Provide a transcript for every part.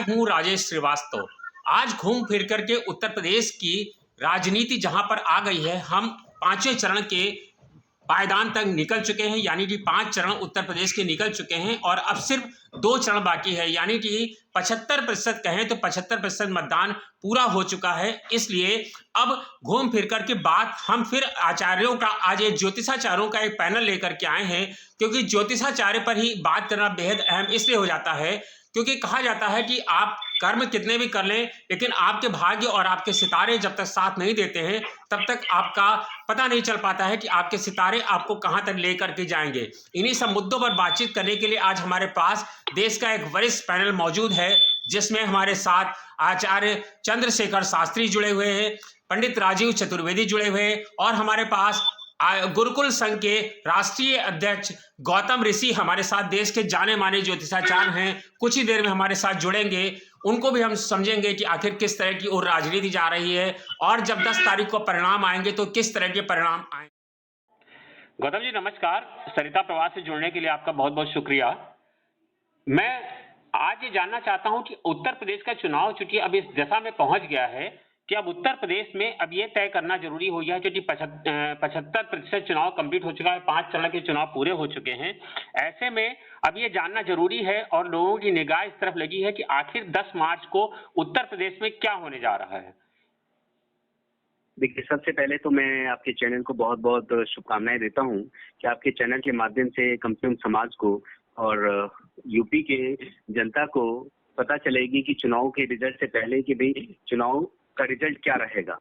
हूं राजेश श्रीवास्तव। आज घूम फिर करके उत्तर प्रदेश की राजनीति जहां पर आ गई है, हम पांचवें चरण के पायदान तक निकल चुके हैं, यानी कि 5 चरण उत्तर प्रदेश के निकल चुके हैं और अब सिर्फ 2 चरण बाकी है, यानी कि 75% कहें तो 75% मतदान पूरा हो चुका है। इसलिए अब घूम फिर कर के बात हम फिर आचार्यों का, आज ये ज्योतिषाचार्यों का एक पैनल लेकर के आए हैं, क्योंकि ज्योतिषाचार्य पर ही बात करना बेहद अहम इसलिए हो जाता है क्योंकि कहा जाता है कि आप कर्म कितने भी कर लें, लेकिन आपके भाग्य और आपके सितारे जब तक साथ नहीं देते हैं तब तक आपका पता नहीं चल पाता है कि आपके सितारे आपको कहां तक लेकर के जाएंगे। इन्हीं सब मुद्दों पर बातचीत करने के लिए आज हमारे पास देश का एक वरिष्ठ पैनल मौजूद है, जिसमें हमारे साथ आचार्य चंद्रशेखर शास्त्री जुड़े हुए हैं, पंडित राजीव चतुर्वेदी जुड़े हुए हैं और हमारे पास गुरुकुल संघ के राष्ट्रीय अध्यक्ष गौतम ऋषि हमारे साथ, देश के जाने माने ज्योतिषाचार्य हैं, कुछ ही देर में हमारे साथ जुड़ेंगे। उनको भी हम समझेंगे कि आखिर किस तरह की और राजनीति जा रही है और जब 10 तारीख को परिणाम आएंगे तो किस तरह के परिणाम आएंगे। गौतम जी नमस्कार, सरिता प्रवास से जुड़ने के लिए आपका बहुत बहुत शुक्रिया। मैं आज ये जानना चाहता हूं कि उत्तर प्रदेश का चुनाव चूंकि अब इस दशा में पहुंच गया है कि अब उत्तर प्रदेश में अब ये तय करना जरूरी हो गया है, क्योंकि 75% चुनाव कंप्लीट हो चुका है, 5 चरण के चुनाव पूरे हो चुके हैं। ऐसे में अब ये जानना जरूरी है और लोगों की निगाह इस तरफ लगी है कि आखिर 10 मार्च को उत्तर प्रदेश में क्या होने जा रहा है। देखिए, सबसे पहले तो मैं आपके चैनल को बहुत बहुत शुभकामनाएं देता हूं कि आपके चैनल के माध्यम से कम से कम समाज को और यूपी के जनता को पता चलेगी कि चुनाव के रिजल्ट से पहले कि भाई चुनाव का रिजल्ट क्या रहेगा।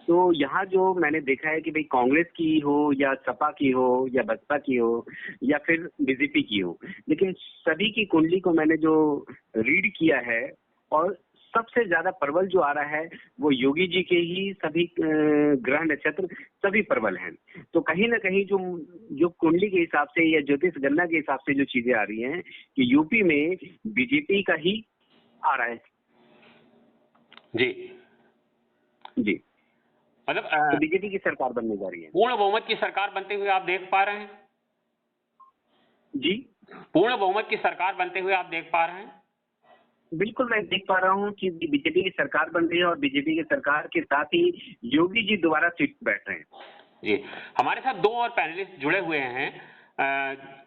तो यहाँ जो मैंने देखा है कि भाई कांग्रेस की हो या सपा की हो या बसपा की हो या फिर बीजेपी की हो, लेकिन सभी की कुंडली को मैंने जो रीड किया है और सबसे ज्यादा प्रबल जो आ रहा है वो योगी जी के ही सभी ग्रह नक्षत्र सभी प्रबल हैं। तो कहीं ना कहीं जो कुंडली के हिसाब से या ज्योतिष गणना के हिसाब से जो चीजें आ रही हैं कि यूपी में बीजेपी का ही आ रहा है। जी जी, मतलब तो बीजेपी की सरकार बनने जा रही है। पूर्ण बहुमत की सरकार बनते हुए आप देख पा रहे हैं? जी, पूर्ण बहुमत की सरकार बनते हुए आप देख पा रहे हैं? बिल्कुल, मैं देख पा रहा हूं कि बीजेपी की सरकार बन रही है और बीजेपी की सरकार के साथ ही योगी जी दोबारा सीट पर बैठ रहे हैं। जी, हमारे साथ 2 और पैनलिस्ट जुड़े हुए हैं,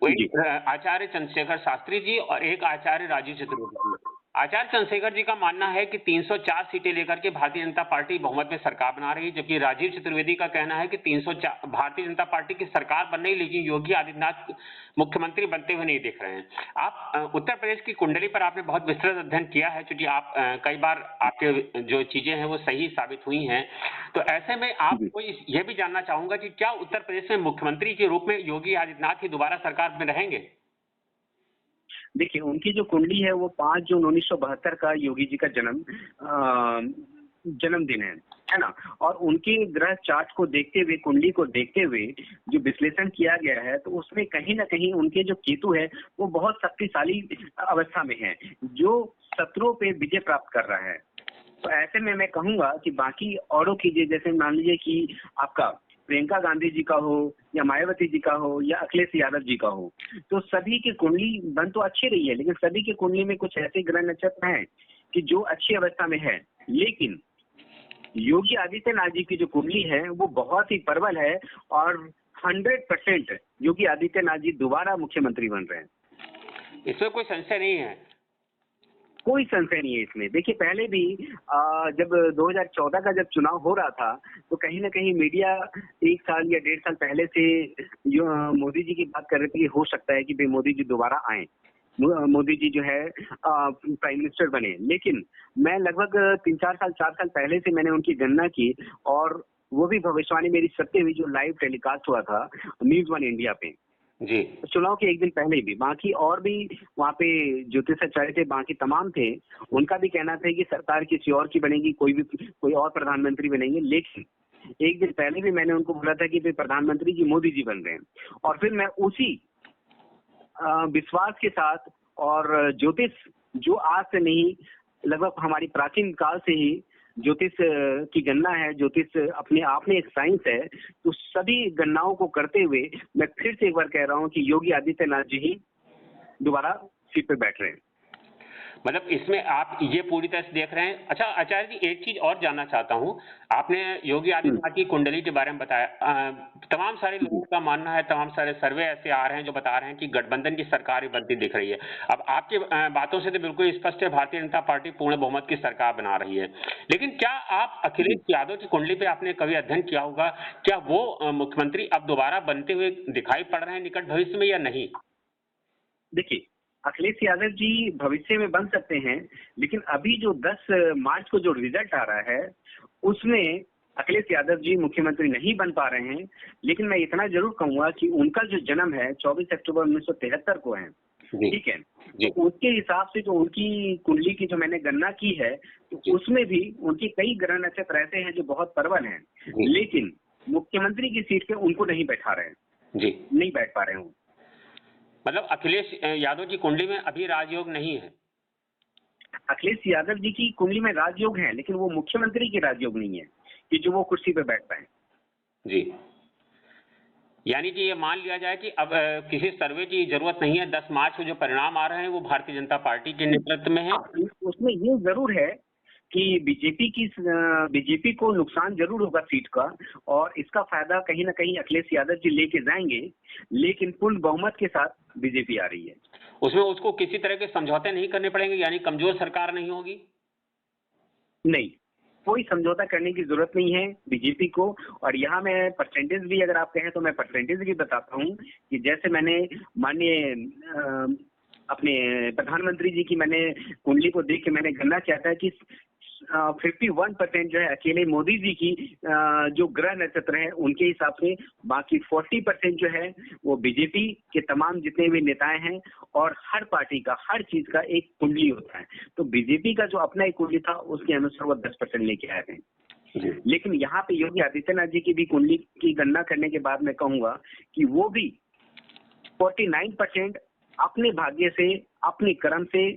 एक आचार्य चंद्रशेखर शास्त्री जी और एक आचार्य राजीव चतुर्वेदी जी। आचार्य चंद्रशेखर जी का मानना है कि 304 सीटें लेकर के भारतीय जनता पार्टी बहुमत में सरकार बना रही है, जबकि राजीव चतुर्वेदी का कहना है कि 304 भारतीय जनता पार्टी की सरकार बन रही, लेकिन योगी आदित्यनाथ मुख्यमंत्री बनते हुए नहीं दिख रहे हैं। आप उत्तर प्रदेश की कुंडली पर आपने बहुत विस्तृत अध्ययन किया है, क्योंकि आप कई बार आपके जो चीजें हैं वो सही साबित हुई हैं। तो ऐसे में आपको यह भी जानना चाहूंगा कि क्या उत्तर प्रदेश में मुख्यमंत्री के रूप में योगी आदित्यनाथ ही दोबारा सरकार में रहेंगे? देखिए, उनकी जो कुंडली है वो 5 जून 1972 का योगी जी का जन्मदिन है ना। और उनके ग्रह चार्ट को देखते हुए, कुंडली को देखते हुए जो विश्लेषण किया गया है तो उसमें कहीं ना कहीं उनके जो केतु है वो बहुत शक्तिशाली अवस्था में है, जो शत्रुओं पे विजय प्राप्त कर रहा है। तो ऐसे में मैं कहूंगा कि बाकी औरों की जैसे मान लीजिए कि आपका प्रियंका गांधी जी का हो या मायावती जी का हो या अखिलेश यादव जी का हो, तो सभी की कुंडली बन तो अच्छी रही है, लेकिन सभी की कुंडली में कुछ ऐसे ग्रह नक्षत्र हैं कि जो अच्छी अवस्था में है। लेकिन योगी आदित्यनाथ जी की जो कुंडली है वो बहुत ही प्रबल है और 100% योगी आदित्यनाथ जी दोबारा मुख्यमंत्री बन रहे हैं। इसमें कोई संशय नहीं है? कोई संशय नहीं है इसमें। देखिए, पहले भी जब 2014 का जब चुनाव हो रहा था तो कहीं ना कहीं मीडिया 1 साल या 1.5 साल पहले से मोदी जी की बात कर रही थी कि हो सकता है कि भाई मोदी जी दोबारा आए, मोदी जी जो है प्राइम मिनिस्टर बने। लेकिन मैं लगभग 3-4 साल 4 साल पहले से मैंने उनकी गणना की और वो भी भविष्यवाणी मेरी सत्य हुई, जो लाइव टेलीकास्ट हुआ था न्यूज़ 1 इंडिया पे जी। चुनाव के एक दिन पहले भी। बाकी और भी वहाँ पे ज्योतिषाचार्य थे, बाकी तमाम थे, उनका भी कहना था कि सरकार किसी और की बनेगी, कोई और प्रधानमंत्री बनेंगे। लेकिन एक दिन पहले भी मैंने उनको बोला था कि भाई प्रधानमंत्री जी मोदी जी बन रहे हैं। और फिर मैं उसी विश्वास के साथ और ज्योतिष जो आज से नहीं, लगभग हमारी प्राचीन काल से ही ज्योतिष की गणना है, ज्योतिष अपने आप में एक साइंस है, तो सभी गणनाओं को करते हुए मैं फिर से एक बार कह रहा हूं कि योगी आदित्यनाथ जी ही दोबारा सीट पे बैठ रहे हैं। मतलब इसमें आप ये पूरी तरह से देख रहे हैं। अच्छा आचार्य जी, एक चीज और जानना चाहता हूं, आपने योगी आदित्यनाथ की कुंडली के बारे में बताया। तमाम सारे लोगों का मानना है, तमाम सारे सर्वे ऐसे आ रहे हैं जो बता रहे हैं कि गठबंधन की सरकार ही बनती दिख रही है। अब आपकी बातों से तो बिल्कुल स्पष्ट है, भारतीय जनता पार्टी पूर्ण बहुमत की सरकार बना रही है। लेकिन क्या आप अखिलेश यादव की कुंडली पे आपने कभी अध्ययन किया होगा? क्या वो मुख्यमंत्री अब दोबारा बनते हुए दिखाई पड़ रहे हैं निकट भविष्य में या नहीं? देखिए, अखिलेश यादव जी भविष्य में बन सकते हैं, लेकिन अभी जो 10 मार्च को जो रिजल्ट आ रहा है, उसमें अखिलेश यादव जी मुख्यमंत्री नहीं बन पा रहे हैं। लेकिन मैं इतना जरूर कहूंगा कि उनका जो जन्म है 24 अक्टूबर 1973 को है, ठीक है। तो उसके हिसाब से जो उनकी कुंडली की जो मैंने गणना की है, तो उसमें भी उनके कई ग्रह नक्षत्र ऐसे हैं जो बहुत प्रबल हैं, लेकिन मुख्यमंत्री की सीट पे उनको नहीं बैठा रहे हैं, नहीं बैठ पा रहे हैं। मतलब अखिलेश यादव की कुंडली में अभी राजयोग नहीं है? अखिलेश यादव जी की कुंडली में राजयोग है, लेकिन वो मुख्यमंत्री की राजयोग नहीं है कि जो वो कुर्सी पे बैठ पाए। जी, यानी कि ये मान लिया जाए कि अब किसी सर्वे की जरूरत नहीं है। 10 मार्च को जो परिणाम आ रहे हैं वो भारतीय जनता पार्टी के नेतृत्व में है। उसमें ये जरूर है कि बीजेपी को नुकसान जरूर होगा सीट का, और इसका फायदा कहीं ना कहीं अखिलेश यादव जी लेके जाएंगे, लेकिन पूर्ण बहुमत के साथ बीजेपी आ रही है। उसमें उसको किसी तरह के समझौते नहीं करने पड़ेंगे, यानी कमजोर सरकार नहीं होगी? नहीं, कोई समझौता करने की जरूरत नहीं है बीजेपी को। और यहाँ मैं परसेंटेज भी, अगर आप कहें तो मैं परसेंटेज भी बताता हूँ कि जैसे मैंने माननीय अपने प्रधानमंत्री जी की मैंने कुंडली को देख के मैंने गणना किया था कि 51% जो है अकेले मोदी जी की जो ग्रह नक्षत्र है उनके हिसाब से, बाकी 40% जो है वो बीजेपी के तमाम जितने भी नेताएं हैं। और हर पार्टी का, हर चीज का एक कुंडली होता है, तो बीजेपी का जो अपना एक कुंडली था उसके अनुसार वो 10% लेके आए थे। लेकिन यहाँ पे योगी आदित्यनाथ जी की भी कुंडली की गणना करने के बाद मैं कहूंगा कि वो भी 49% अपने भाग्य से, अपने कर्म से,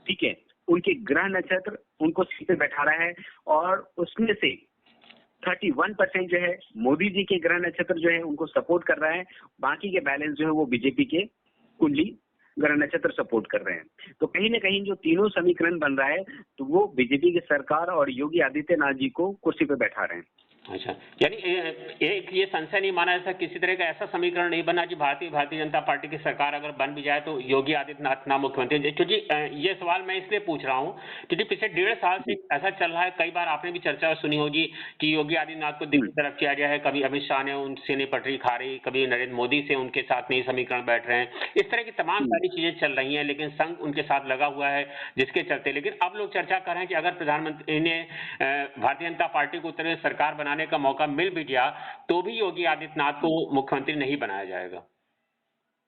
ठीक है, उनके ग्रह नक्षत्र उनको सीट पे बैठा रहा है। और उसमें से 31% जो है मोदी जी के ग्रह नक्षत्र जो है उनको सपोर्ट कर रहा है, बाकी के बैलेंस जो है वो बीजेपी के कुंडली ग्रह नक्षत्र सपोर्ट कर रहे हैं। तो कहीं ना कहीं जो तीनों समीकरण बन रहा है, तो वो बीजेपी की सरकार और योगी आदित्यनाथ जी को कुर्सी पे बैठा रहे हैं। अच्छा, यानी एक ये संशय नहीं माना ऐसा किसी तरह का ऐसा समीकरण नहीं बना कि भारतीय जनता पार्टी की सरकार अगर बन भी जाए तो योगी आदित्यनाथ ना मुख्यमंत्री। क्योंकि ये सवाल मैं इसलिए पूछ रहा हूँ क्योंकि पिछले 1.5 साल से ऐसा चल रहा है, कई बार आपने भी चर्चा सुनी होगी कि योगी आदित्यनाथ को दिल्ली तरफ किया गया है, कभी अमित शाह ने उनसे नहीं पटरी खा रही, कभी नरेंद्र मोदी से उनके साथ नहीं समीकरण बैठ रहे हैं, इस तरह की तमाम सारी चीजें चल रही हैं, लेकिन संघ उनके साथ लगा हुआ है जिसके चलते। लेकिन अब लोग चर्चा कर रहे हैं कि अगर प्रधानमंत्री ने भारतीय जनता पार्टी को उत्तर में सरकार बनाने का मौका मिल भी गया तो भी योगी आदित्यनाथ को मुख्यमंत्री नहीं बनाया जाएगा।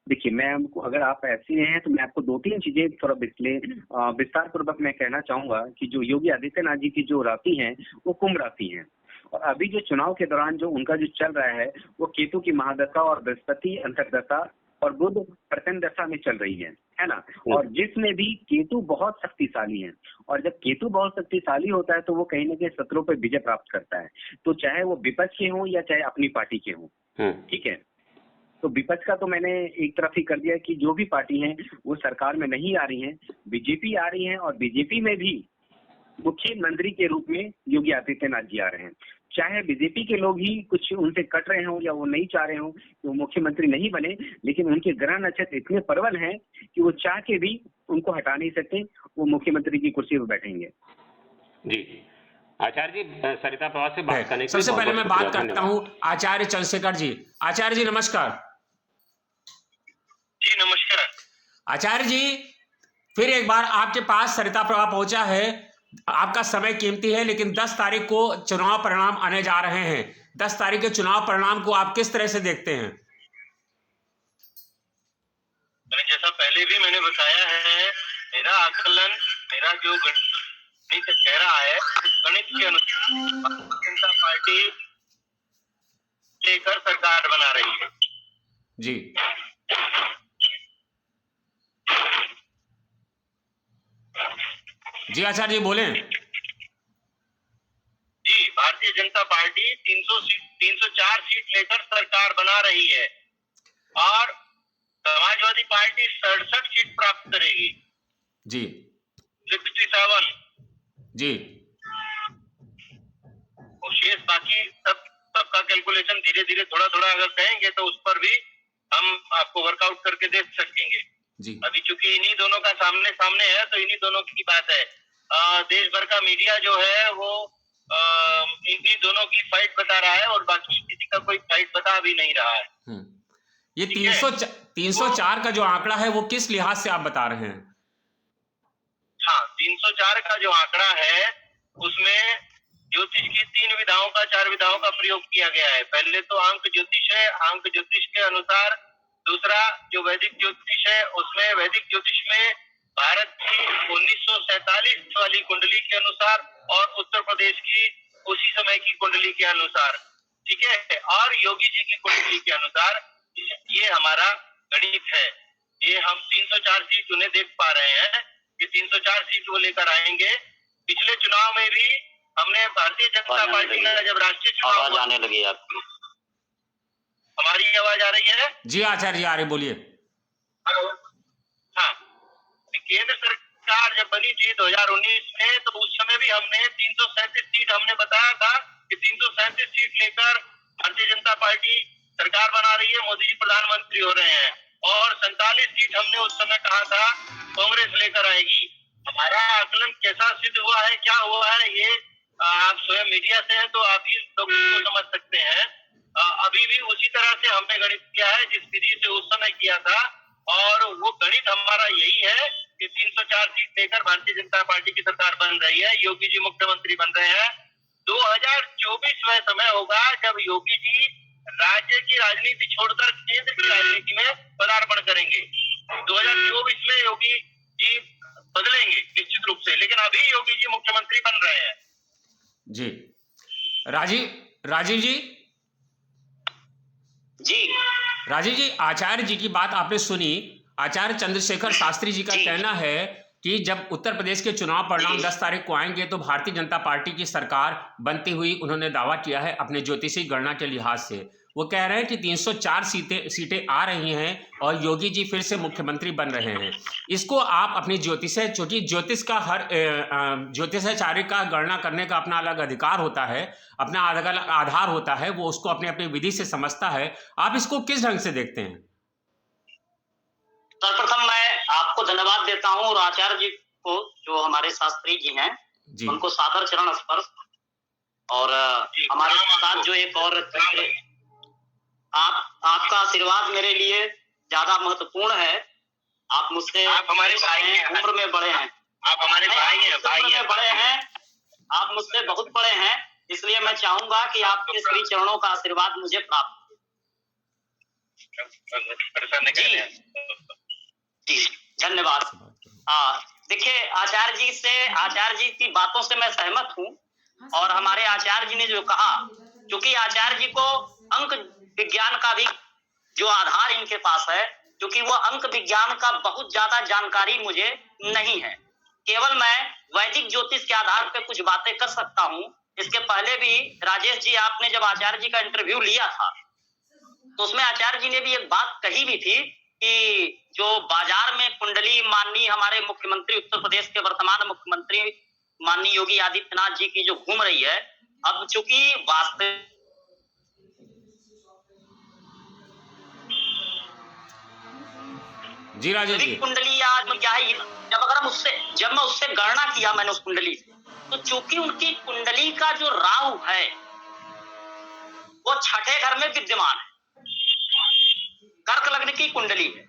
देखिए, मैं अगर आप ऐसे हैं तो मैं आपको 2-3 चीजें थोड़ा विस्तार पूर्वक मैं कहना चाहूंगा कि जो योगी आदित्यनाथ जी की जो राशि है वो कुंभ राशि है। और अभी जो चुनाव के दौरान जो उनका जो चल रहा है वो केतु की महादशा और बृहस्पति अंतर्दशा और बुध प्रत्यन दशा में चल रही है ना। और जिसमें भी केतु बहुत शक्तिशाली है, और जब केतु बहुत शक्तिशाली होता है तो वो कहीं ना कहीं शत्रुओं पर विजय प्राप्त करता है, तो चाहे वो विपक्ष के हों या चाहे अपनी पार्टी के हों, ठीक है। तो विपक्ष का तो मैंने एक तरफ ही कर दिया कि जो भी पार्टी हैं वो सरकार में नहीं आ रही हैं, बीजेपी आ रही है, और बीजेपी में भी मुख्यमंत्री के रूप में योगी आदित्यनाथ जी आ रहे हैं। चाहे बीजेपी के लोग ही कुछ उनसे कट रहे हों या वो नहीं चाह रहे हों कि वो मुख्यमंत्री नहीं बने, लेकिन उनके ग्रह नक्षत्र इतने प्रबल हैं कि वो चाह के भी उनको हटा नहीं सकते, वो मुख्यमंत्री की कुर्सी पर बैठेंगे। जी आचार्य जी, सरिता प्रवास से बात करने के लिए सबसे पहले मैं बात करता हूं आचार्य चंद्रशेखर जी। आचार्य जी नमस्कार। जी नमस्कार। आचार्य जी, फिर एक बार आपके पास सरिता प्रवाह पहुंचा है। आपका समय कीमती है, लेकिन 10 तारीख को चुनाव परिणाम आने जा रहे हैं। 10 तारीख के चुनाव परिणाम को आप किस तरह से देखते हैं? जैसा पहले भी मैंने बताया है, मेरा आकलन, मेरा जो गणित कह रहा है, गणित के अनुसार भारतीय जनता पार्टी लेकर सरकार बना रही है। जी जी आचार्य जी बोलें। जी, भारतीय जनता पार्टी 304 सीट लेकर सरकार बना रही है और समाजवादी पार्टी 67 सीट प्राप्त करेगी। जी 67 जी और शेष बाकी सबका कैलकुलेशन धीरे धीरे थोड़ा थोड़ा अगर कहेंगे तो उस पर भी हम आपको वर्कआउट करके दे सकेंगे। जी अभी चूंकि इन्हीं दोनों का सामने सामने है तो इन्हीं दोनों की बात है। देश भर का मीडिया जो है वो इन्हीं दोनों की फाइट बता रहा है और बाकी किसी का कोई फाइट बता भी नहीं रहा है। ये ठीक है। 304 का जो आंकड़ा है वो किस लिहाज से आप बता रहे हैं? हाँ, 304 का जो आंकड़ा है उसमें ज्योतिष की 3 विधाओं का 4 विधाओं का प्रयोग किया गया है। पहले तो अंक ज्योतिष है, अंक ज्योतिष के अनुसार। दूसरा जो वैदिक ज्योतिष है उसमें वैदिक ज्योतिष में भारत की 1947 वाली कुंडली के अनुसार और उत्तर प्रदेश की उसी समय की कुंडली के अनुसार, ठीक है, और योगी जी की कुंडली के अनुसार ये हमारा गणित है। ये हम 304 सीट उन्हें देख पा रहे हैं कि 304 सीट वो लेकर आएंगे। पिछले चुनाव में भी हमने भारतीय जनता पार्टी का जब राष्ट्रीय चुनाव आवाज आने लगी आपकी। हमारी आवाज आ रही है? जी आचार्य जी आ रहे, बोलिए। हेलो। हाँ, केंद्र सरकार जब बनी थी 2019 में तो उस समय भी हमने 337 सीट हमने बताया था कि 337 सीट लेकर भारतीय जनता पार्टी सरकार बना रही है, मोदी जी प्रधानमंत्री हो रहे हैं। और 47 सीट हमने उस समय कहा था कांग्रेस लेकर आएगी। हमारा आकलन कैसा सिद्ध हुआ है, क्या हुआ है, ये आप स्वयं मीडिया से हैं तो आप ही लोग इसको समझ सकते हैं। अभी भी उसी तरह से हमने गणित किया है जिस विधि से उस समय किया था और वो गणित हमारा यही है कि 304 सीट लेकर भारतीय जनता पार्टी की सरकार बन रही है, योगी जी मुख्यमंत्री बन रहे हैं। 2024 वह समय होगा जब योगी जी राज्य की राजनीति छोड़कर केंद्र की राजनीति में पदार्पण करेंगे। 2024 में योगी जी बदलेंगे निश्चित रूप से, लेकिन अभी योगी जी मुख्यमंत्री बन रहे हैं। जी राजीव जी जी राजीव जी, आचार्य जी की बात आपने सुनी। आचार्य चंद्रशेखर शास्त्री जी का कहना है कि जब उत्तर प्रदेश के चुनाव परिणाम 10 तारीख को आएंगे तो भारतीय जनता पार्टी की सरकार बनती हुई उन्होंने दावा किया है अपने ज्योतिषी गणना के लिहाज से। वो कह रहे हैं कि 304 सीटें आ रही हैं और योगी जी फिर से मुख्यमंत्री बन रहे हैं। इसको आप अपनी क्योंकि ज्योतिष का हर ज्योतिषाचार्य का गणना करने का अपना अलग अधिकार होता है, अपना अलग आधार होता है, वो उसको अपने अपनी विधि से समझता है। आप इसको किस ढंग से देखते हैं? सर्वप्रथम मैं आपको धन्यवाद देता हूं और आचार्य जी को, जो हमारे शास्त्री जी हैं, उनको सादर चरण स्पर्श। और हमारे साथ जो एक और आपका आशीर्वाद मेरे लिए ज्यादा महत्वपूर्ण है। आप मुझसे हमारे भाई हैं, उम्र में बड़े हैं, आप हमारे भाई हैं, बड़े हैं, आप मुझसे बहुत बड़े हैं, इसलिए मैं चाहूंगा कि आपके श्री चरणों का आशीर्वाद मुझे प्राप्त हो। जी धन्यवाद। देखिए, आचार्य जी की बातों से मैं सहमत हूँ और हमारे आचार्य जी ने जो कहा, क्योंकि आचार्य जी को अंक विज्ञान का भी जो आधार इनके पास है, क्योंकि वो अंक विज्ञान का बहुत ज्यादा जानकारी मुझे नहीं है, केवल मैं वैदिक ज्योतिष के आधार पे कुछ बातें कर सकता हूँ। इसके पहले भी राजेश जी, आपने जब आचार्य जी का इंटरव्यू लिया था तो उसमें आचार्य जी ने भी एक बात कही भी थी कि जो बाजार में कुंडली माननीय हमारे मुख्यमंत्री, उत्तर प्रदेश के वर्तमान मुख्यमंत्री माननीय योगी आदित्यनाथ जी की जो घूम रही है, अब चूंकि वास्तविक जी राजेश जी, कुंडली आज में क्या है, जब मैं उससे गणना किया मैंने उस कुंडली से, तो चूंकि उनकी कुंडली का जो राहु है वो 6ठे घर में विद्यमान है, कर्क लग्न की कुंडली है।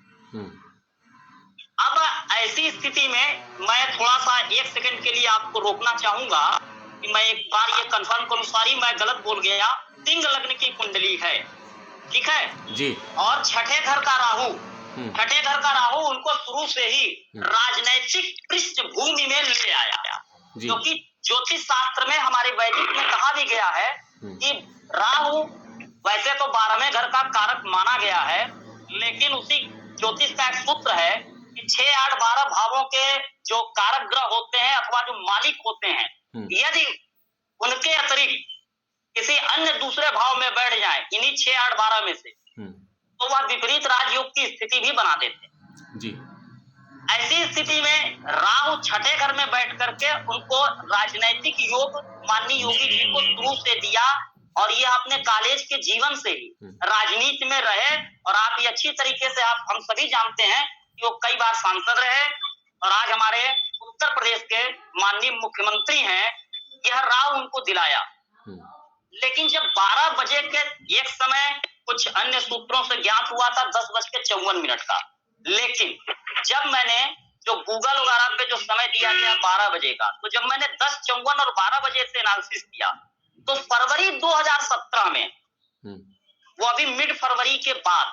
अब ऐसी स्थिति में मैं थोड़ा सा 1 सेकंड के लिए आपको रोकना चाहूंगा कि मैं एक बार ये कंफर्म करूं, सॉरी मैं गलत बोल गया, सिंह लग्न की कुंडली है, ठीक है जी। और 6ठे घर का राहु उनको शुरू से ही राजनैतिक पृष्ठभूमि में ले आया, क्योंकि ज्योतिष शास्त्र में हमारे वैदिक में कहा भी गया है कि राहु वैसे तो 12वें घर का कारक माना गया है, लेकिन उसी ज्योतिष का एक सूत्र है कि 6, 8, 12 भावों के जो कारक ग्रह होते हैं अथवा जो मालिक होते हैं, यदि उनके अतिरिक्त किसी अन्य दूसरे भाव में बैठ जाए इन्हीं 6, 8, 12 में से, तो वह विपरीत राजयोग की स्थिति भी बना देते हैं। जी। ऐसी स्थिति में राहु छठे घर में बैठ करके उनको राजनैतिक योग माननीय योगी जी को शुरू से दिया, और ये अपने कॉलेज के जीवन से ही राजनीति में रहे। और आप ये अच्छी तरीके से हम सभी जानते हैं कि वो कई बार सांसद रहे और आज हमारे उत्तर प्रदेश के माननीय मुख्यमंत्री हैं। यह राव उनको दिलाया। लेकिन जब 12 बजे के एक समय कुछ अन्य सूत्रों से ज्ञात हुआ था 10:54 का, लेकिन जब मैंने जो गूगल वगैरह पे जो समय दिया गया 12 बजे का, तो जब मैंने 10:54 और 12 बजे से एनालिसिस किया तो फरवरी 2017 में, वो अभी मिड फरवरी के बाद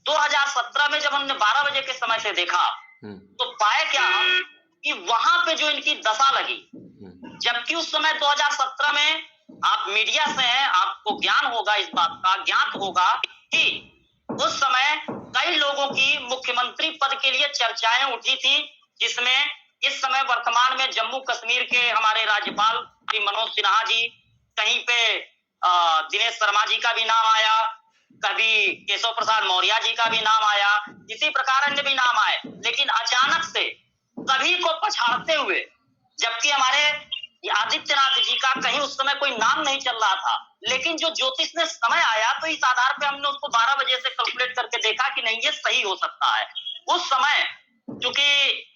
2017 में जब हमने 12 बजे के समय से देखा तो पाए क्या हम कि वहां पे जो इनकी दशा लगी, जबकि उस समय 2017 में आप मीडिया से हैं, आपको ज्ञान होगा, इस बात का ज्ञात होगा कि उस समय कई लोगों की मुख्यमंत्री पद के लिए चर्चाएं उठी थी, जिसमें इस समय वर्तमान में जम्मू कश्मीर के हमारे राज्यपाल श्री मनोज सिन्हा जी, कहीं पे दिनेश शर्मा जी का भी नाम आया, कभी केशव प्रसाद मौर्य जी का भी नाम आया, इसी प्रकार अन्य भी नाम आए। लेकिन अचानक से सभी को पछाड़ते हुए, जबकि हमारे आदित्यनाथ जी का कहीं उस समय कोई नाम नहीं चल रहा था, लेकिन जो ज्योतिष में समय आया तो इस आधार पे हमने उसको 12 बजे से कैलकुलेट करके देखा कि नहीं ये सही हो सकता है। उस समय क्योंकि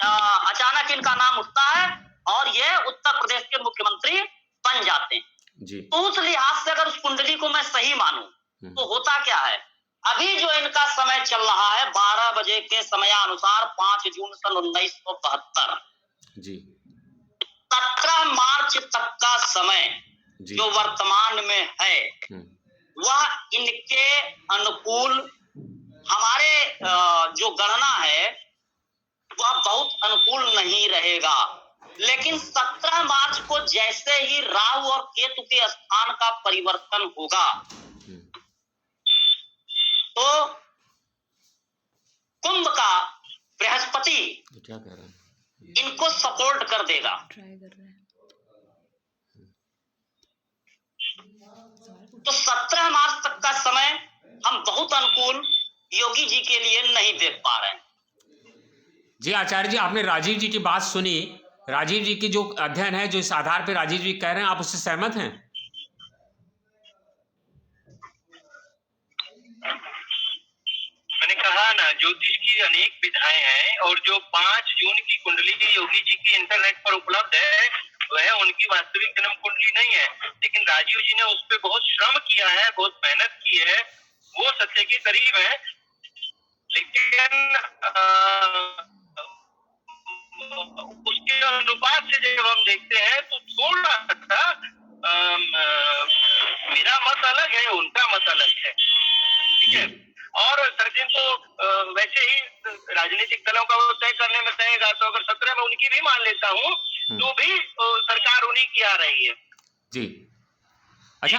अचानक इनका नाम उठता है और ये उत्तर प्रदेश के मुख्यमंत्री बन जाते हैं जी। तो उस लिहाज से अगर उस कुंडली को मैं सही मानूं तो होता क्या है, अभी जो इनका समय चल रहा है 12 बजे के समयानुसार 5 जून सन 1972 जी, 17 मार्च तक का समय जो वर्तमान में है वह इनके अनुकूल, हमारे जो गणना है वह बहुत अनुकूल नहीं रहेगा। लेकिन 17 मार्च को जैसे ही राहु और केतु के स्थान का परिवर्तन होगा तो कुंभ का बृहस्पति क्या कह रहा है, इनको सपोर्ट कर देगा। तो 17 मार्च तक का समय हम बहुत अनुकूल योगी जी के लिए नहीं देख पा रहे हैं। जी आचार्य जी, आपने राजीव जी की बात सुनी। राजीव जी की जो अध्ययन है, जो इस आधार पर राजीव जी कह रहे हैं, आप उससे सहमत हैं? मैंने कहा ना, ज्योतिष की अनेक विधाएं हैं और जो 5 जून की कुंडली योगी जी की इंटरनेट पर उपलब्ध है वह उनकी वास्तविक जन्म कुंडली नहीं है, लेकिन राजीव जी ने उस पर बहुत श्रम किया है, बहुत मेहनत की है, वो सत्य के करीब है। लेकिन उसके अनुपात से जब हम देखते हैं तो थोड़ा सा मेरा मत अलग है, उनका मत अलग है, ठीक है। और सर्जिन तो वैसे ही राजनीतिक दलों का तय करने में तयगा, तो अगर 17 में उनकी भी मान लेता हूँ तो भी सरकार उन्हीं की आ रही है जी। अच्छा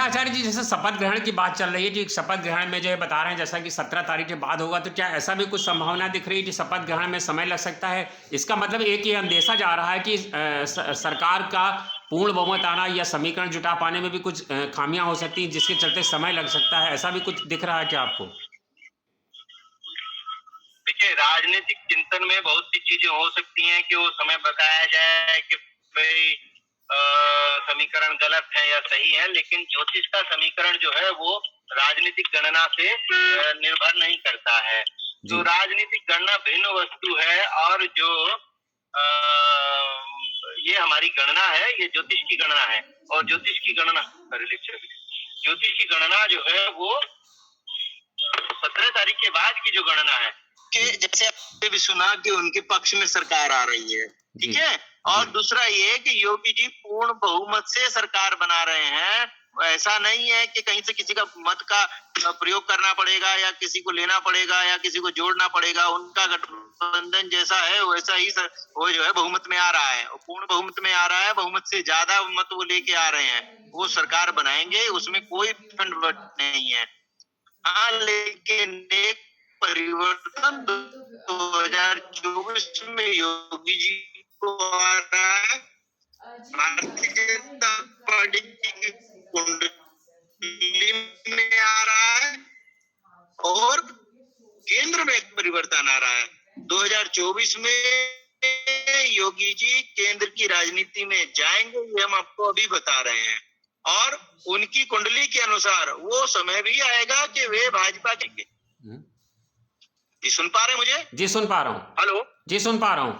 आचार्य जी, जैसे शपथ ग्रहण की बात चल रही है, कि शपथ ग्रहण में जो है बता रहे हैं जैसा कि 17 तारीख के बाद होगा, तो क्या ऐसा भी कुछ संभावना दिख रही है कि शपथ ग्रहण में समय लग सकता है? इसका मतलब एक ये अंदेशा जा रहा है कि सरकार का पूर्ण बहुमत आना या समीकरण जुटा पाने में भी कुछ खामियां हो सकती हैं, जिसके चलते समय लग सकता है। ऐसा भी कुछ दिख रहा है क्या आपको? देखिए, राजनीतिक चिंतन में बहुत सी चीजें हो सकती हैं कि वो समय बताया जाए कि भाई समीकरण गलत है या सही है, लेकिन ज्योतिष का समीकरण जो है वो राजनीतिक गणना से निर्भर नहीं करता है। तो राजनीतिक गणना भिन्न वस्तु है और जो ये हमारी गणना है, ये ज्योतिष की गणना है। और ज्योतिष की गणना जो है वो 17 तारीख के बाद की जो गणना है, कि जैसे आपने भी सुना कि उनके पक्ष में सरकार आ रही है, ठीक है। और दूसरा ये कि योगी जी पूर्ण बहुमत से सरकार बना रहे हैं। ऐसा नहीं है कि कहीं से किसी का मत का प्रयोग करना पड़ेगा या किसी को लेना पड़ेगा या किसी को जोड़ना पड़ेगा। उनका गठबंधन जैसा है वैसा ही वो जो है बहुमत में आ रहा है, पूर्ण बहुमत में आ रहा है, बहुमत से ज्यादा मत वो लेके आ रहे हैं, वो सरकार बनाएंगे, उसमें कोई खंड नहीं है। हाँ, लेकिन एक परिवर्तन 2024 में योगी जी को आ रहा है, भारतीय जनता पार्टी की कुंडली में आ रहा है और केंद्र में एक परिवर्तन आ रहा है। 2024 में योगी जी केंद्र की राजनीति में जाएंगे, ये हम आपको अभी बता रहे हैं। और उनकी कुंडली के अनुसार वो समय भी आएगा कि वे भाजपा के। जी सुन पा रहे हैं मुझे? जी सुन पा रहा हूँ। हेलो जी सुन पा रहा हूँ।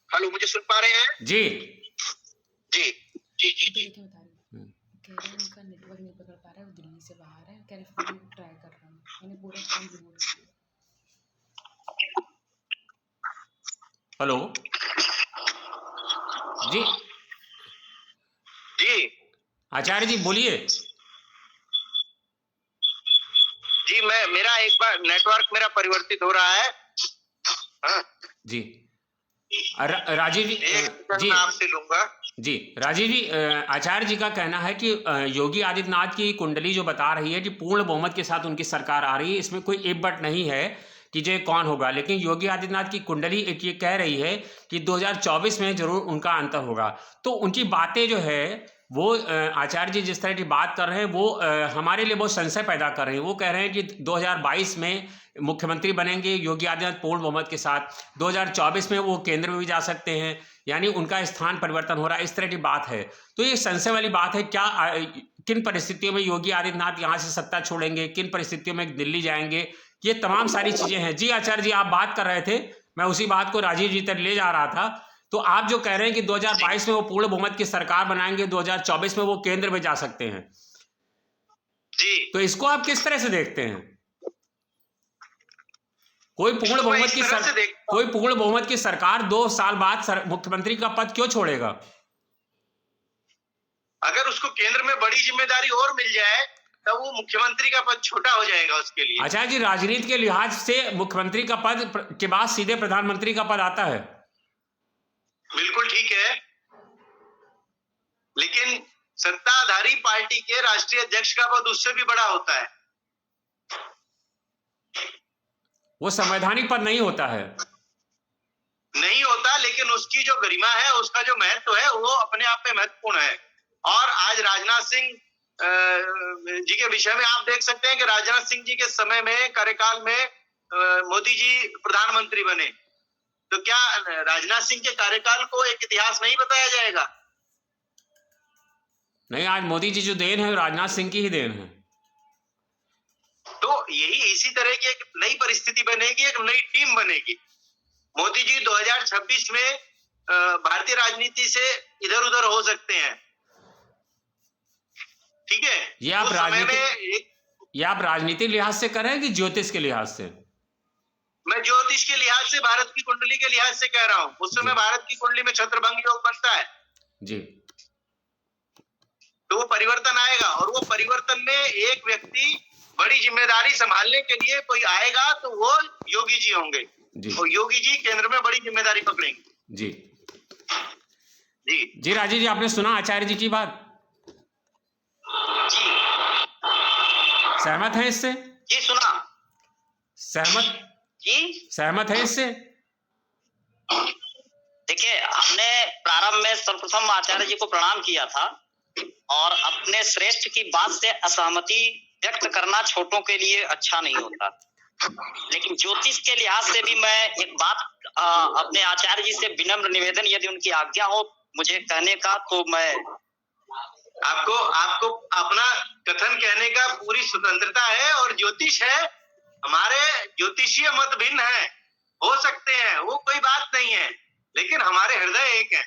हेलो, मुझे सुन पा रहे हैं? जी जी जी जी जी। कह रहे हैं उनका नेटवर्क नहीं पकड़ पा रहा है, वो दिल्ली से बाहर है, कह रहे फिर ट्राई कर रहा हूँ, मैंने पूरा फोन रिमूव किया। हेलो जी जी आचार्य जी बोलिए। जी मेरा एक बार नेटवर्क मेरा परिवर्तित हो रहा है। हाँ? जी राजीव जी जी मैं आपसे लूंगा। जी राजीव जी, आचार्य जी का कहना है कि योगी आदित्यनाथ की कुंडली जो बता रही है कि पूर्ण बहुमत के साथ उनकी सरकार आ रही है, इसमें कोई इफ बट नहीं है कि जो कौन होगा, लेकिन योगी आदित्यनाथ की कुंडली एक ये कह रही है कि 2024 में जरूर उनका अंतर होगा। तो उनकी बातें जो है वो आचार्य जी जिस तरह की बात कर रहे हैं वो हमारे लिए बहुत संशय पैदा कर रहे हैं। वो कह रहे हैं कि 2022 में मुख्यमंत्री बनेंगे योगी आदित्यनाथ पूर्ण बहुमत के साथ, 2024 में वो केंद्र में भी जा सकते हैं, यानी उनका स्थान परिवर्तन हो रहा है, इस तरह की बात है। तो ये संशय वाली बात है। क्या किन परिस्थितियों में योगी आदित्यनाथ यहाँ से सत्ता छोड़ेंगे, किन परिस्थितियों में दिल्ली जाएंगे, ये तमाम सारी चीजें हैं। जी आचार्य जी आप बात कर रहे थे, मैं उसी बात को राजीव जी तक ले जा रहा था। तो आप जो कह रहे हैं कि 2022 में वो पूर्ण बहुमत की सरकार बनाएंगे, 2024 में वो केंद्र में जा सकते हैं, जी तो इसको आप किस तरह से देखते हैं? कोई पूर्ण बहुमत की सरकार 2 साल बाद मुख्यमंत्री का पद क्यों छोड़ेगा? अगर उसको केंद्र में बड़ी जिम्मेदारी और मिल जाए तब वो मुख्यमंत्री का पद छोटा हो जाएगा उसके लिए। आचार्य जी राजनीति के लिहाज से मुख्यमंत्री का पद के बाद सीधे प्रधानमंत्री का पद आता है। बिल्कुल ठीक है, लेकिन सत्ताधारी पार्टी के राष्ट्रीय अध्यक्ष का पद उससे भी बड़ा होता है। वो संवैधानिक पद नहीं होता है। नहीं होता, लेकिन उसकी जो गरिमा है, उसका जो महत्व है वो अपने आप में महत्वपूर्ण है। और आज राजनाथ सिंह जी के विषय में आप देख सकते हैं कि राजनाथ सिंह जी के समय में कार्यकाल में मोदी जी प्रधानमंत्री बने, तो क्या राजनाथ सिंह के कार्यकाल को एक इतिहास नहीं बताया जाएगा? नहीं, आज मोदी जी जो देन है राजनाथ सिंह की ही देन है। तो यही इसी तरह की एक नई परिस्थिति बनेगी, एक नई टीम बनेगी। मोदी जी 2026 में भारतीय राजनीति से इधर उधर हो सकते हैं, ठीक है? ये आप राजनीति लिहाज से कर रहे हैं कि ज्योतिष के लिहाज से? मैं ज्योतिष के लिहाज से, भारत की कुंडली के लिहाज से कह रहा हूं। उस समय भारत की कुंडली में छत्रभंग योग बनता है जी, तो वो परिवर्तन आएगा, और वो परिवर्तन में एक व्यक्ति बड़ी जिम्मेदारी संभालने के लिए कोई आएगा तो वो योगी जी होंगे जी। और योगी जी केंद्र में बड़ी जिम्मेदारी पकड़ेंगे। जी जी जी राजीव जी आपने सुना आचार्य जी की बात? जी सहमत है इससे? जी सुना। सहमत है इससे? देखिए, हमने प्रारंभ में सर्वप्रथम आचार्य जी को प्रणाम किया था, और अपने श्रेष्ठ की बात से असहमति व्यक्त करना छोटों के लिए अच्छा नहीं होता। लेकिन ज्योतिष के लिहाज से भी मैं एक बात अपने आचार्य जी से विनम्र निवेदन, यदि उनकी आज्ञा हो मुझे कहने का, तो मैं आपको अपना कथन कहने का पूरी स्वतंत्रता है। और ज्योतिष है, हमारे ज्योतिषीय मत भिन्न है, हो सकते हैं, वो कोई बात नहीं है, लेकिन हमारे हृदय एक है।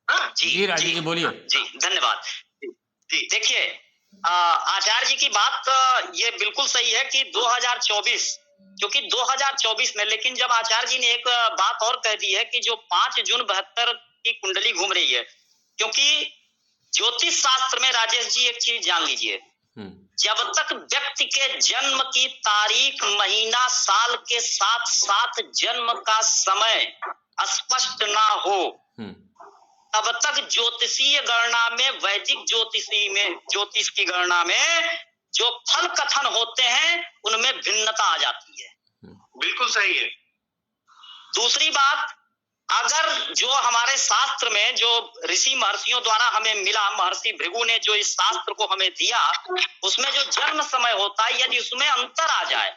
हाँ? जी राजीव जी बोलिए। जी धन्यवाद। जी देखिए, आचार्य जी की बात ये बिल्कुल सही है कि 2024, क्योंकि 2024 में, लेकिन जब आचार्य जी ने एक बात और कह दी है कि जो 5 जून 72 की कुंडली घूम रही है, क्योंकि ज्योतिष शास्त्र में राजेश जी एक चीज जान लीजिए, जब तक व्यक्ति के जन्म की तारीख, महीना, साल के साथ साथ जन्म का समय स्पष्ट ना हो, तब तक ज्योतिषीय गणना में, वैदिक ज्योतिष की गणना में जो फल कथन होते हैं उनमें भिन्नता आ जाती है। बिल्कुल सही है। दूसरी बात, अगर जो हमारे शास्त्र में जो ऋषि महर्षियों द्वारा हमें मिला, महर्षि भृगु ने जो इस शास्त्र को हमें दिया, उसमें जो जन्म समय होता है, यदि उसमें अंतर आ जाए,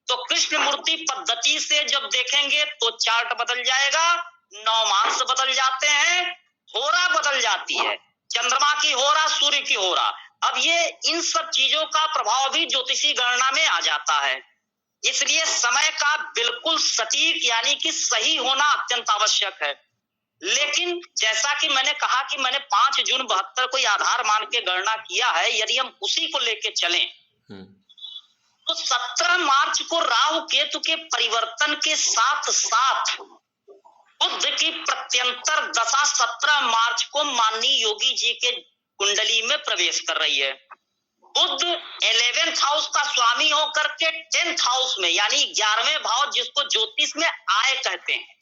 तो कृष्ण मूर्ति पद्धति से जब देखेंगे तो चार्ट बदल जाएगा, नवमांश बदल जाते हैं, होरा बदल जाती है, चंद्रमा की होरा, सूर्य की होरा। अब ये इन सब चीजों का प्रभाव भी ज्योतिषी गणना में आ जाता है। इसलिए समय का बिल्कुल सटीक यानी कि सही होना अत्यंत आवश्यक है। लेकिन जैसा कि मैंने कहा कि मैंने 5 जून 72 को आधार मान के गणना किया है, यदि हम उसी को लेके चलें तो 17 मार्च को राहु केतु के परिवर्तन के साथ साथ बुध की प्रत्यंतर दशा 17 मार्च को माननीय योगी जी के कुंडली में प्रवेश कर रही है। बुध 11th हाउस का स्वामी होकर के 10th हाउस में यानी 11वें भाव, जिसको ज्योतिष में आय कहते हैं।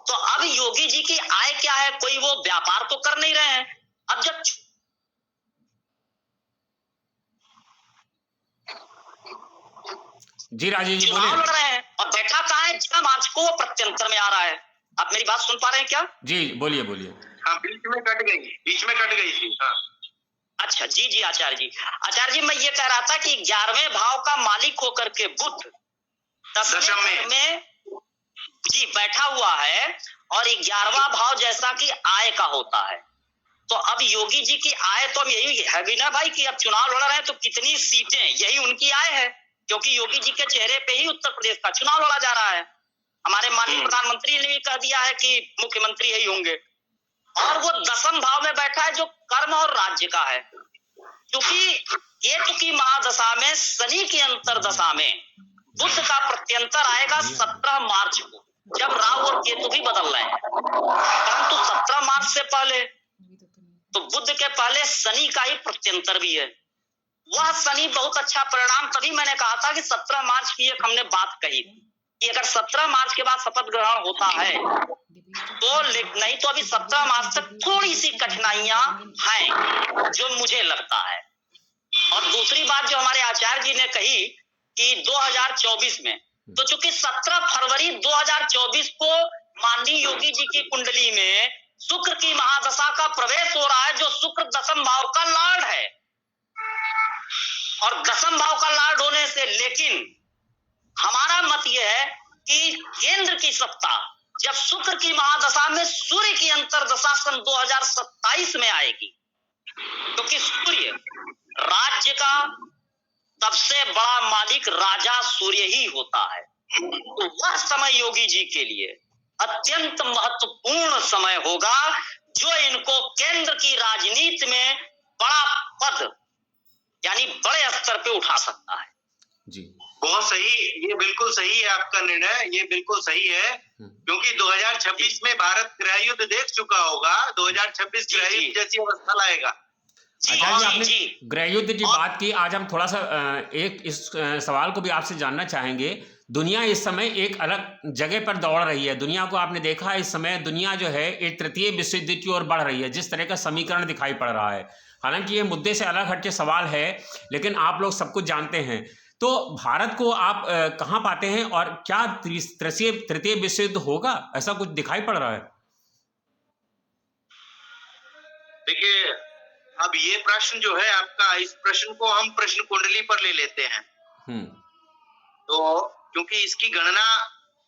तो अब योगी जी की आय क्या है? कोई वो व्यापार तो कर नहीं रहे हैं। अब जब जी राजीव जी चुनाव बोलिए। लड़ रहे हैं और बैठा कहाँ है? 6 मार्च को वो प्रत्यंतर में आ रहा है। आप मेरी बात सुन पा रहे हैं क्या? जी बोलिए बोलिए। हाँ, बीच में कट गई थी। हाँ, अच्छा, जी जी आचार्य जी। आचार्य जी, मैं ये कह रहा था कि 11वें भाव का मालिक होकर के बुध दशम में जी बैठा हुआ है और 11वां भाव जैसा कि आय का होता है। तो अब योगी जी की आय तो अब यही है भी ना भाई कि अब चुनाव लड़ रहे हैं तो कितनी सीटें, यही उनकी आय है, क्योंकि योगी जी के चेहरे पे ही उत्तर प्रदेश का चुनाव लड़ा जा रहा है। हमारे माननीय प्रधानमंत्री ने भी कह दिया है कि मुख्यमंत्री यही होंगे। और वो 10वें भाव में बैठा है जो कर्म और राज्य का है, क्योंकि केतु की महादशा में शनि की अंतरदशा में बुध का प्रत्यंतर आएगा 17 मार्च को, जब राहु और केतु भी बदल रहे हैं। परंतु 17 मार्च से पहले तो बुध के पहले शनि का ही प्रत्यंतर भी है। वह शनि बहुत अच्छा परिणाम, तभी मैंने कहा था कि 17 मार्च की एक हमने बात कही कि अगर 17 मार्च के बाद शपथ ग्रहण होता है तो नहीं तो अभी 17 मार्च तक थोड़ी सी कठिनाइयां हैं जो मुझे लगता है। और दूसरी बात जो हमारे आचार्य जी ने कही कि 2024 में, तो चूंकि 17 फरवरी 2024 को माननीय योगी जी की कुंडली में शुक्र की महादशा का प्रवेश हो रहा है, जो शुक्र 10वें भाव का लॉर्ड है। और 10वें भाव का लॉर्ड होने से, लेकिन हमारा मत यह है कि केंद्र की सत्ता जब शुक्र की महादशा में सूर्य की अंतरदशा सन 2027 में आएगी, क्योंकि सूर्य राज्य का सबसे बड़ा मालिक राजा सूर्य ही होता है। तो वह समय योगी जी के लिए अत्यंत महत्वपूर्ण समय होगा, जो इनको केंद्र की राजनीति में बड़ा पद यानी बड़े स्तर पे उठा सकता है। जी बहुत सही, ये बिल्कुल सही है आपका निर्णय, ये बिल्कुल सही है, क्योंकि 2026 में भारत गृह युद्ध देख चुका होगा। 2026 गृह युद्ध जैसी अवस्था लाएगा। आचार्य जी, आपने गृह युद्ध की बात की। आज हम थोड़ा सा एक इस सवाल को भी आपसे जानना चाहेंगे। दुनिया इस समय एक अलग जगह पर दौड़ रही है। दुनिया को आपने देखा है, इस समय दुनिया जो है एक तृतीय विश्व युद्ध की ओर बढ़ रही है, जिस तरह का समीकरण दिखाई पड़ रहा है। हालांकि ये मुद्दे से अलग हटके सवाल है, लेकिन आप लोग सब कुछ जानते हैं। तो भारत को आप कहाँ पाते हैं और क्या तृतीय विश्व युद्ध होगा, ऐसा कुछ दिखाई पड़ रहा है? देखिए, अब ये प्रश्न जो है आपका, इस प्रश्न को हम प्रश्न कुंडली पर ले लेते हैं। तो क्योंकि इसकी गणना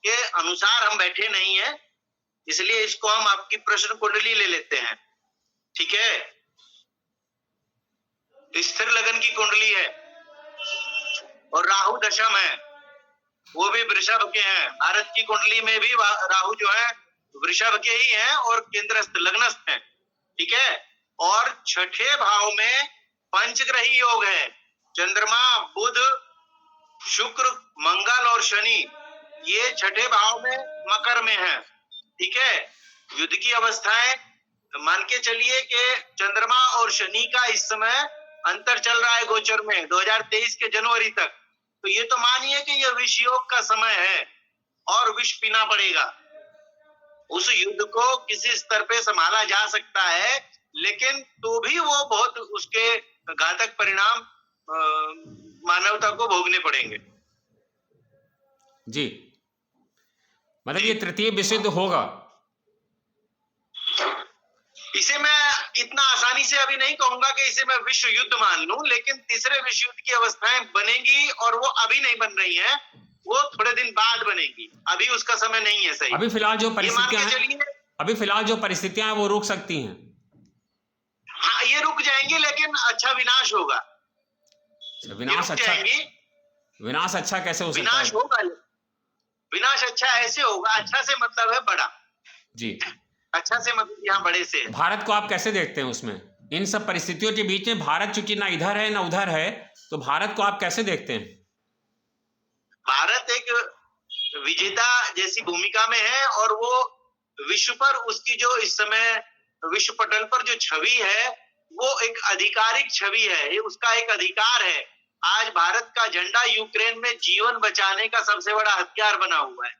के अनुसार हम बैठे नहीं हैं, इसलिए इसको हम आपकी प्रश्न कुंडली ले लेते हैं। ठीक है, स्थिर लगन की कुंडली है और राहु दशम है, वो भी वृषभ के हैं। भारत की कुंडली में भी राहु जो है वृषभ के ही हैं और केंद्रस्थ लग्नस्थ हैं। ठीक है, और 6ठे भाव में पंचग्रही योग है, चंद्रमा, बुध, शुक्र, मंगल और शनि, ये 6ठे भाव में मकर में है। ठीक है, युद्ध की अवस्थाएं मान के चलिए कि चंद्रमा और शनि का इस समय अंतर चल रहा है गोचर में 2023 के जनवरी तक। तो ये तो मानिए कि यह विष योग का समय है और विष पीना पड़ेगा। उस युद्ध को किसी स्तर पे संभाला जा सकता है, लेकिन तो भी वो बहुत उसके घातक परिणाम मानवता को भोगने पड़ेंगे। जी, मतलब ये तृतीय विश्व युद्ध होगा। इसे मैं इतना आसानी से अभी नहीं कहूंगा कि इसे मैं विश्व युद्ध मान लूं, लेकिन तीसरे विश्व युद्ध की अवस्थाएं बनेंगी और वो अभी नहीं बन रही हैं। वो थोड़े दिन बाद बनेगी, अभी उसका समय नहीं है सही। अभी फिलहाल जो ये मान परिस्थितियां के हैं, चलिए, अभी फिलहाल जो परिस्थितियां हैं वो रुक सकती हैं। हाँ ये रुक जाएंगी, लेकिन अच्छा विनाश होगा। ये विनाश रुक अच्छा, जाएंगी, विनाश अच्छा कैसे हो सकता विनाश है? होगा। विनाश अच्छा ऐसे होगा, अच्छा से मतलब है बड़ा, जी, अच्छा से मतलब यहाँ बड़े से है। भारत को आप कैसे देखते हैं उसमें, इन सब परिस्थितियों के बीच में? भारत चूंकि ना इधर है ना उधर है, तो भारत को आप कैसे देखते हैं? भारत एक विजेता जैसी भूमिका में है, और वो विश्व पर उसकी जो इस समय विश्व पटल पर जो छवि है वो एक आधिकारिक छवि है, ये उसका एक अधिकार है। आज भारत का झंडा यूक्रेन में जीवन बचाने का सबसे बड़ा हथियार बना हुआ है,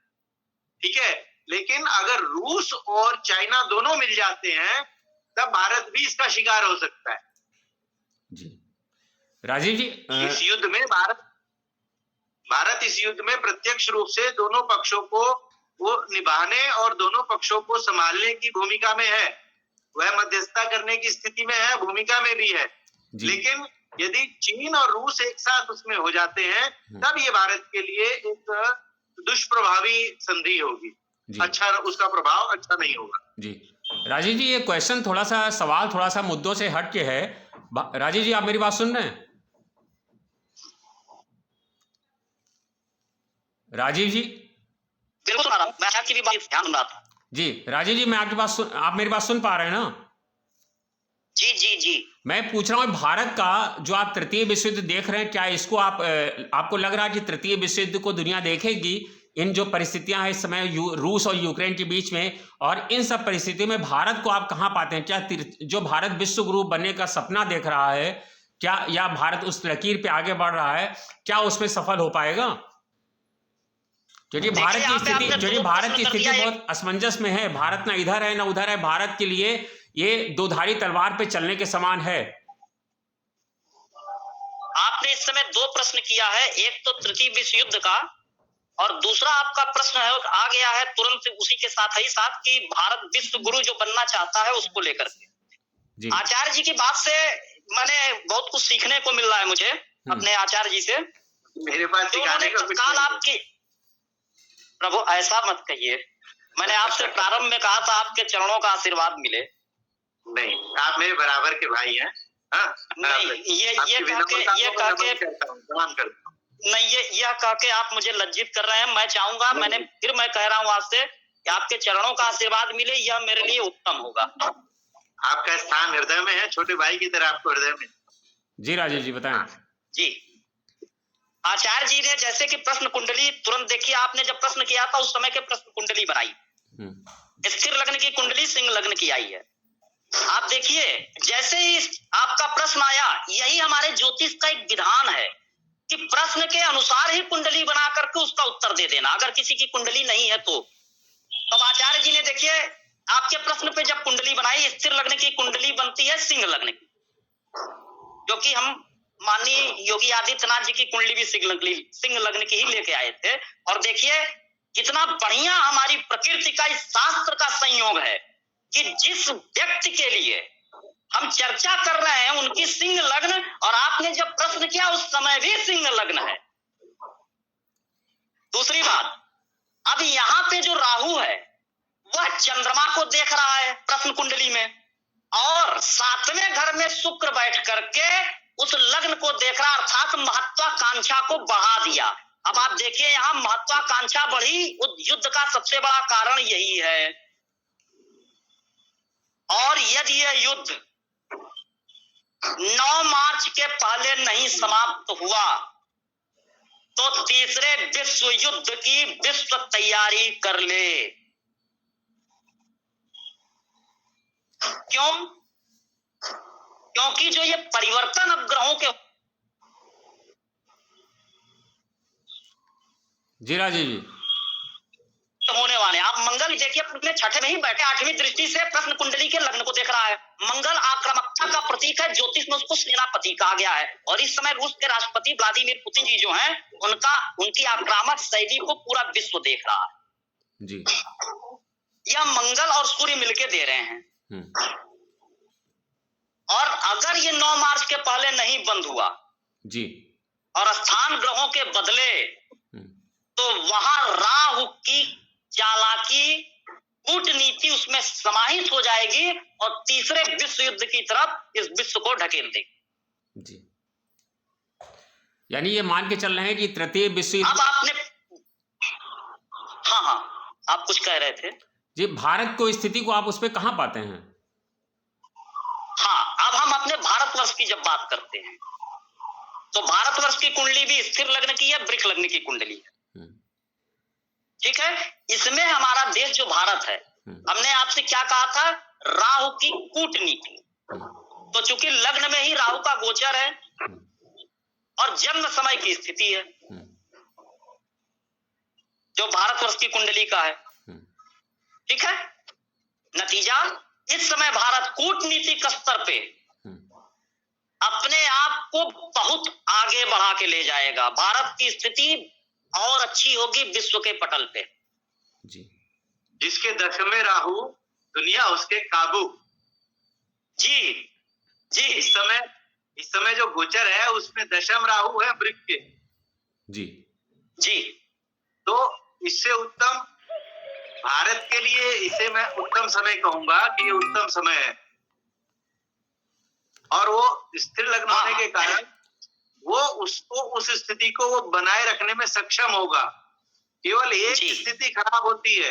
ठीक है। लेकिन अगर रूस और चाइना दोनों मिल जाते हैं तब भारत भी इसका शिकार हो सकता है। जी राजीव जी, इस युद्ध में भारत इस युद्ध में प्रत्यक्ष रूप से दोनों पक्षों को वो निभाने और दोनों पक्षों को संभालने की भूमिका में है। वह मध्यस्थता करने की स्थिति में है, भूमिका में भी है। लेकिन यदि चीन और रूस एक साथ उसमें हो जाते हैं तब ये भारत के लिए एक दुष्प्रभावी संधि होगी, अच्छा उसका प्रभाव अच्छा नहीं होगा। जी राजीव जी, ये क्वेश्चन थोड़ा सा, सवाल थोड़ा सा मुद्दों से हट के है। राजीव जी, आप मेरी बात सुन रहे हैं? राजीव जी, बिल्कुल सुना रहा हूं, मैं आपकी भी बात ध्यान रहा था। जी राजीव जी, मैं आपकी बात आप मेरी बात सुन पा रहे हैं ना? जी जी जी, मैं पूछ रहा हूँ, भारत का जो आप तृतीय विश्व युद्ध देख रहे हैं, क्या इसको आपको लग रहा है कि तृतीय विश्व युद्ध को दुनिया देखेगी? इन जो परिस्थितियां हैं इस समय रूस और यूक्रेन के बीच में, और इन सब परिस्थितियों में भारत को आप कहाँ पाते हैं? क्या जो भारत विश्व गुरु बनने का सपना देख रहा है, क्या या भारत उस लकीर पे आगे बढ़ रहा है, क्या उसमें सफल हो पाएगा? क्योंकि भारत की स्थिति बहुत असमंजस में है। भारत ना इधर है ना उधर है। भारत के लिए ये दोधारी तलवार पे चलने के समान है। आपने इस समय दो प्रश्न किया है, एक तो तृतीय विश्व युद्ध का, और दूसरा आपका प्रश्न है आ गया है तुरंत उसी के साथ ही साथ कि भारत विश्व गुरु जो बनना चाहता है उसको लेकर के। आचार्य जी की बात से मैंने बहुत कुछ सीखने को मिल रहा है मुझे अपने आचार्य जी से। मेरे पास सिखाने का कुछ काल आपकी, प्रभु ऐसा मत कहिए, मैंने आपसे प्रारंभ में कहा था आपके चरणों का आशीर्वाद मिले। नहीं, आप मेरे बराबर के भाई हैं। नहीं, ये कह के आप मुझे लज्जित कर रहे हैं। मैं चाहूंगा, मैं कह रहा हूँ आपसे कि आपके चरणों का आशीर्वाद मिले, यह मेरे लिए उत्तम होगा। आपका स्थान हृदय में है, छोटे भाई की तरह आपको हृदय में। जी राजीव जी, बताएं। जी, आचार्य जी ने जैसे कि प्रश्न कुंडली, तुरंत देखिए आपने जब प्रश्न किया था उस समय के प्रश्न कुंडली बनाई, स्थिर लग्न की कुंडली सिंह लग्न की आई है। आप देखिए जैसे ही आपका प्रश्न आया, यही हमारे ज्योतिष का एक विधान है कि प्रश्न के अनुसार ही कुंडली बना करके उसका उत्तर दे देना, अगर किसी की कुंडली नहीं है तो। अब आचार्य जी ने देखिए आपके प्रश्न पे जब कुंडली बनाई, स्थिर लग्न की कुंडली बनती है सिंह लग्न की, क्योंकि हम माननीय योगी आदित्यनाथ जी की कुंडली भी सिंह लग्न की ही लेके आए थे। और देखिए कितना बढ़िया हमारी प्रकृति का इस शास्त्र का संयोग है कि जिस व्यक्ति के लिए हम चर्चा कर रहे हैं उनकी सिंह लग्न, और आपने जब प्रश्न किया उस समय भी सिंह लग्न है। दूसरी बात, अब यहाँ पे जो राहु है वह चंद्रमा को देख रहा है प्रश्न कुंडली में, और 7वें घर में शुक्र बैठ करके उस लग्न को देख रहा, अर्थात महत्वाकांक्षा को बढ़ा दिया। अब आप देखिए यहाँ महत्वाकांक्षा बढ़ी, युद्ध का सबसे बड़ा कारण यही है। और यदि यह युद्ध 9 मार्च के पहले नहीं समाप्त हुआ तो तीसरे विश्व युद्ध की विश्व तैयारी कर ले। क्यों? क्योंकि जो ये परिवर्तन अब ग्रहों के जी राजीव जी होने वाले, आप मंगल देखिए अपने छठे में ही बैठे, 8वीं दृष्टि से प्रश्न कुंडली के लग्न को देख रहा है। मंगल आक्रामकता का प्रतीक है, ज्योतिष में उसको सेनापति कहा गया है। और इस समय रूस के राष्ट्रपति व्लादिमीर पुतिन जी जो हैं उनकी आक्रामक शैली को पूरा विश्व देख रहा है जी। यह मंगल और सूर्य मिलके दे रहे हैं। और अगर ये 9 मार्च के पहले नहीं बंद हुआ जी, और स्थान ग्रहों के बदले तो वहां राहु की चालाकी, कूटनीति उसमें समाहित हो जाएगी और तीसरे विश्व युद्ध की तरफ इस विश्व को ढकेल देगी। जी, यानी ये मान के चल रहे हैं कि तृतीय विश्व युद्ध। अब आपने, हाँ, आप कुछ कह रहे थे जी, भारत को स्थिति को आप उस पर कहां पाते हैं? हाँ, अब हम अपने भारतवर्ष की जब बात करते हैं तो भारतवर्ष की कुंडली भी स्थिर लग्न की है, वृक्ष लग्न की कुंडली है, ठीक है। इसमें हमारा देश जो भारत है, हमने आपसे क्या कहा था, राहु की कूटनीति। तो चूंकि लग्न में ही राहु का गोचर है और जन्म समय की स्थिति है जो भारतवर्ष की कुंडली का है, ठीक है। नतीजा, इस समय भारत कूटनीतिक स्तर पे अपने आप को बहुत आगे बढ़ा के ले जाएगा। भारत की स्थिति और अच्छी होगी विश्व के पटल पे। जी, जिसके दशमें राहु, दुनिया उसके काबू। जी जी, इस समय जो गोचर है उसमें दशम राहु है वृक्ष के। जी जी, तो इससे उत्तम भारत के लिए, इसे मैं उत्तम समय कहूंगा कि ये उत्तम समय है। और वो स्थिर लग्न होने के कारण वो उसको, उस स्थिति को वो बनाए रखने में सक्षम होगा। केवल एक स्थिति खराब होती है,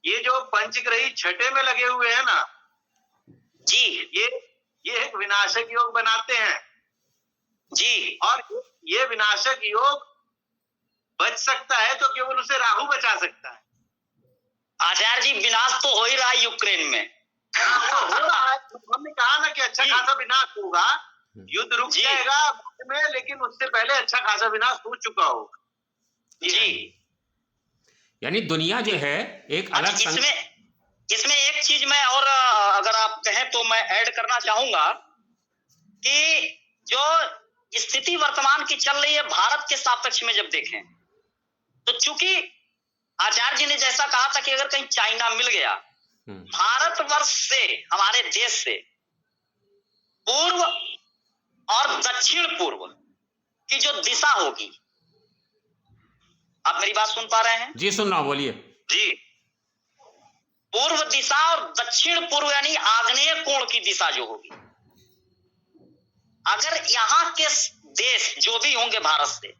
ये जो पंचग्रही छठे में लगे हुए हैं ना जी, ये एक विनाशक योग बनाते हैं जी, और ये विनाशक योग बच सकता है तो केवल उसे राहु बचा सकता है। आचार्य जी, विनाश तो हो ही रहा है यूक्रेन में। हो रहा है, हमने कहा ना कि अच्छा खासा विनाश होगा, युद्ध रुक जाएगा में, लेकिन उससे पहले अच्छा खासा विनाश हो चुका होगा। जी, यानी दुनिया जो है एक अलग इसमें एक चीज मैं और अगर आप कहें तो मैं ऐड करना चाहूंगा कि जो स्थिति वर्तमान की चल रही है भारत के सापेक्ष में जब देखें तो चूंकि आचार्य जी ने जैसा कहा था कि अगर कहीं चाइना मिल गया, भारतवर्ष से, हमारे देश से पूर्व और दक्षिण पूर्व की जो दिशा होगी, आप मेरी बात सुन पा रहे हैं? जी, सुन रहा हूं, बोलिए। जी, पूर्व दिशा और दक्षिण पूर्व यानी आग्नेय कोण की दिशा जो होगी, अगर यहाँ के देश जो भी होंगे भारत से,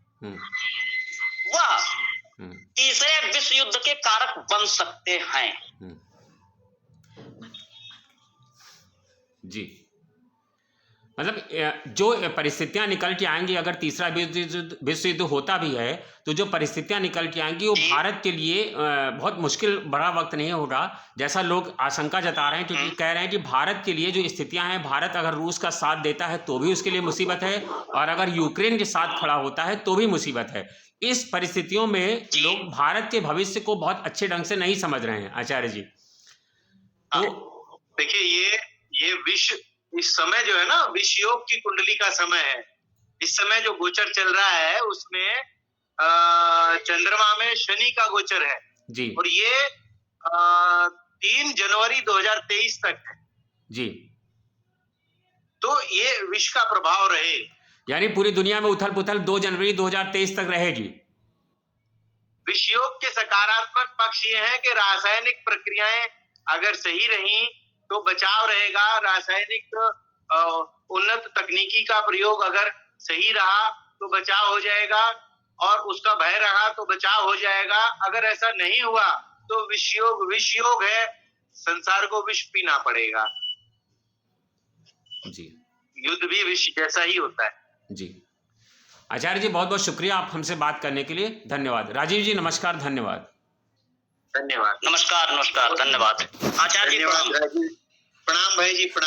वह तीसरे विश्व युद्ध के कारक बन सकते हैं। जी, मतलब जो परिस्थितियां निकल के आएंगी, अगर तीसरा विश्व युद्ध होता भी है तो जो परिस्थितियां निकल के आएंगी वो भारत के लिए बहुत मुश्किल, बड़ा वक्त नहीं होगा जैसा लोग आशंका जता रहे हैं, क्योंकि कह रहे हैं कि भारत के लिए जो स्थितियां हैं, भारत अगर रूस का साथ देता है तो भी उसके लिए मुसीबत है, और अगर यूक्रेन के साथ खड़ा होता है तो भी मुसीबत है। इस परिस्थितियों में लोग भारत के भविष्य को बहुत अच्छे ढंग से नहीं समझ रहे हैं आचार्य जी। तो देखिए, ये विश्व, इस समय जो है ना, विश्व योग की कुंडली का समय है। इस समय जो गोचर चल रहा है उसमें चंद्रमा में शनि का गोचर है जी, और ये 3 जनवरी 2023 तक है जी। तो ये विश्व का प्रभाव रहे, यानी पूरी दुनिया में उथल पुथल 2 जनवरी 2023 तक रहेगी। विश्व योग के सकारात्मक पक्ष ये है कि रासायनिक प्रक्रियाएं अगर सही रही तो बचाव रहेगा। रासायनिक उन्नत तकनीकी का प्रयोग अगर सही रहा तो बचाव हो जाएगा, और उसका भय रहा तो बचाव हो जाएगा। अगर ऐसा नहीं हुआ तो विश्व योग है, संसार को विष पीना पड़ेगा। जी, युद्ध भी विष जैसा ही होता है। जी, आचार्य जी बहुत बहुत शुक्रिया आप हमसे बात करने के लिए, धन्यवाद। राजीव जी नमस्कार, धन्यवाद। धन्यवाद। नमस्कार, धन्यवाद। आचार्य जी प्रणाम। प्रणाम भाई जी, प्रणाम।